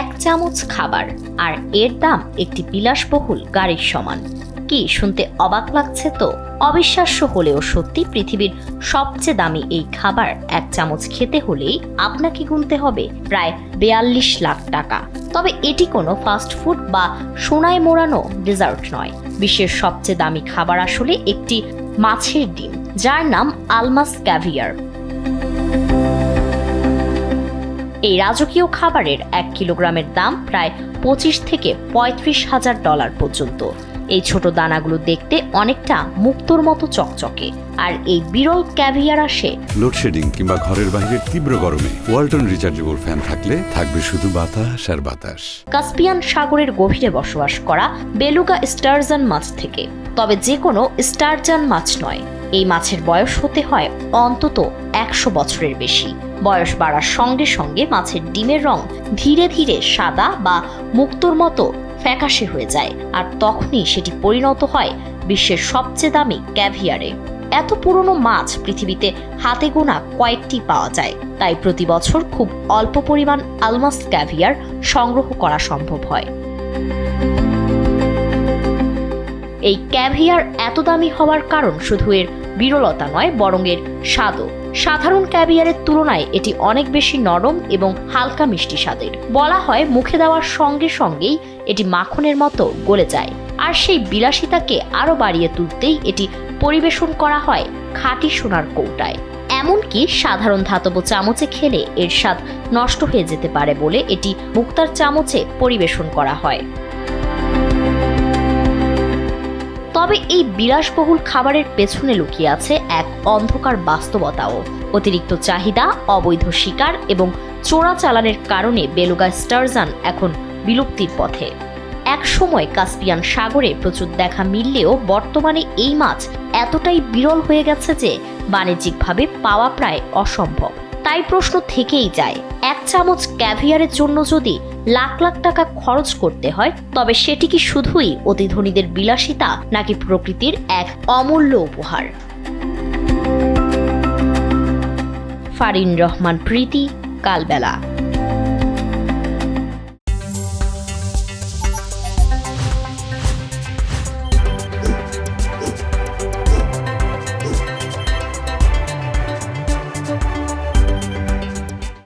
1 চামচ খাবার আর এর দাম একটি বিলাসবহুল গাড়ির সমান। কি শুনতে অবাক লাগছে তো? অবিশ্বাস্য হলেও সত্যি, পৃথিবীর সবচেয়ে দামি এই খাবার 1 চামচ খেতে হলেই আপনাকে গুনতে হবে প্রায় 42 লাখ টাকা। তবে এটি কোনো ফাস্ট ফুড বা সোনায় মোড়ানো ডেজার্ট নয়। বিশ্বের সবচেয়ে দামি খাবার আসলে একটি মাছের ডিম, যার নাম আলমাস ক্যাভিয়ার। এই রাজকীয় খাবারের 1 কিলোগ্রামের দাম প্রায় 25 থেকে 35 হাজার ডলার পর্যন্ত। এই ছোট দানাগুলো দেখতে অনেকটা মুক্তোর মতো চকচকে, আর এই বিরল ক্যাভিয়ার আসে লোডশেডিং কিংবা ঘরের বাইরের তীব্র গরমে ওয়ালটন রিচার্জেবল ফ্যান থাকলে থাকবে শুধু বাতাস আর বাতাস। কাস্পিয়ান সাগরের গভীরে বসবাস করা বেলুগা স্টারজান মাছ থেকে। তবে যে কোনো স্টারজান মাছ নয়, এই মাছের বয়স হতে হয় অন্তত 100 বছরের বেশি। বয়স বাড়ার সঙ্গে সঙ্গে মাছের ডিমের রং ধীরে ধীরে সাদা বা মুক্তোর মতো ফ্যাকাশে হয়ে যায়, আর তখনই সেটি পরিণত হয় বিশ্বের সবচেয়ে দামি ক্যাভিয়ারে। এত পুরনো মাছ পৃথিবীতে হাতে গোনা কয়েকটি পাওয়া যায়, তাই প্রতি বছর খুব অল্প পরিমাণ আলমাস ক্যাভিয়ার সংগ্রহ করা সম্ভব হয়। এই ক্যাভিয়ার এত দামি হওয়ার কারণ শুধু এর বিরলতা নয়, বরং এর স্বাদও। সাধারণ ক্যাভিয়ারের তুলনায় এটি অনেক বেশি নরম এবং হালকা মিষ্টি স্বাদের। বলা হয় মুখে দেওয়ার সঙ্গে সঙ্গেই এটি মাখনের মতো গলে যায়, আর সেই বিলাসিতাকে আরও বাড়িয়ে তুলতেই এটি পরিবেশন করা হয় খাঁটি সোনার কৌটায়। এমনকি সাধারণ ধাতব চামচে খেলে এর স্বাদ নষ্ট হয়ে যেতে পারে বলে এটি মুক্তার চামচে পরিবেশন করা হয়। তবে এই বিলাসবহুল খাবারের পেছনে লুকিয়ে আছে এক অন্ধকার বাস্তবতাও। অতিরিক্ত চাহিদা, অবৈধ শিকার এবং চোরাচালানের কারণে বেলুগা স্টারজান এখন বিলুপ্তির পথে। এক সময় কাস্পিয়ান সাগরে প্রচুর দেখা মিললেও বর্তমানে এই মাছ এতটাই বিরল হয়ে গেছে যে বাণিজ্যিকভাবে পাওয়া প্রায় অসম্ভব। তাই প্রশ্ন থেকেই যায়, 1 চামচ ক্যাভিয়ারের জন্য যদি লাখ লাখ টাকা খরচ করতে হয়, তবে সেটি কি শুধুই অতি ধনীদের বিলাসিতা, নাকি প্রকৃতির এক অমূল্য উপহার? ফারিন রহমান প্রীতি, কালবেলা।